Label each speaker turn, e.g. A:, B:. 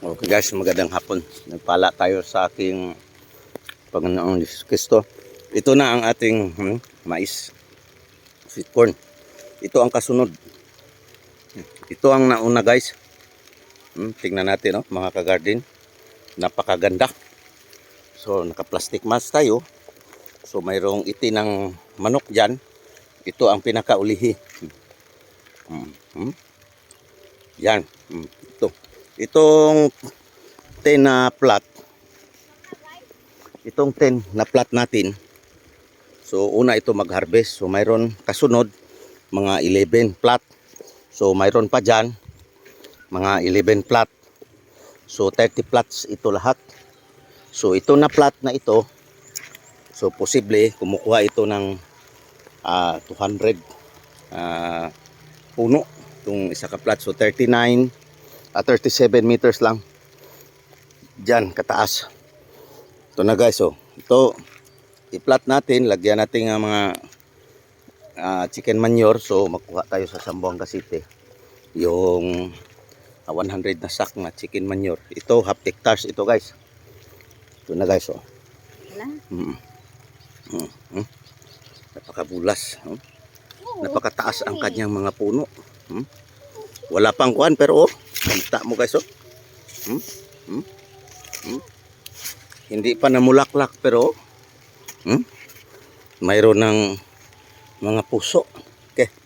A: Okay guys, magandang hapon. Nagpala tayo sa ating Panginoong Hesus Kristo. Ito na ang ating mais, sweet corn. Ito ang kasunod. Ito ang nauna guys. Tingnan natin mga ka-garden. Napakaganda. So naka-plastic mask tayo. So mayroong iti ng manok dyan. Ito ang pinakaulihi. Yan. Ito. Itong 10 na plat. Itong 10 na plat natin. So una ito mag-harvest. So mayroon kasunod mga 11 plat. So mayroon pa dyan mga 11 plat. So 30 plots ito lahat. So ito na plat na ito. So posible kumukuha ito ng 200 puno. Itong isa ka plat. So 37 meters lang. Diyan kataas. Ito na guys. So ito i-plat natin. Lagyan natin ng mga chicken manure. So makuha tayo sa Zamboanga City yung 100 na sack na chicken manure. Ito half hectares ito guys. Ito na guys. Napakabulas. Napakataas ang kanyang mga puno. Wala pang kuan pero kita mo guys. Hindi pa namulaklak pero mayroon ng mga puso. Okay.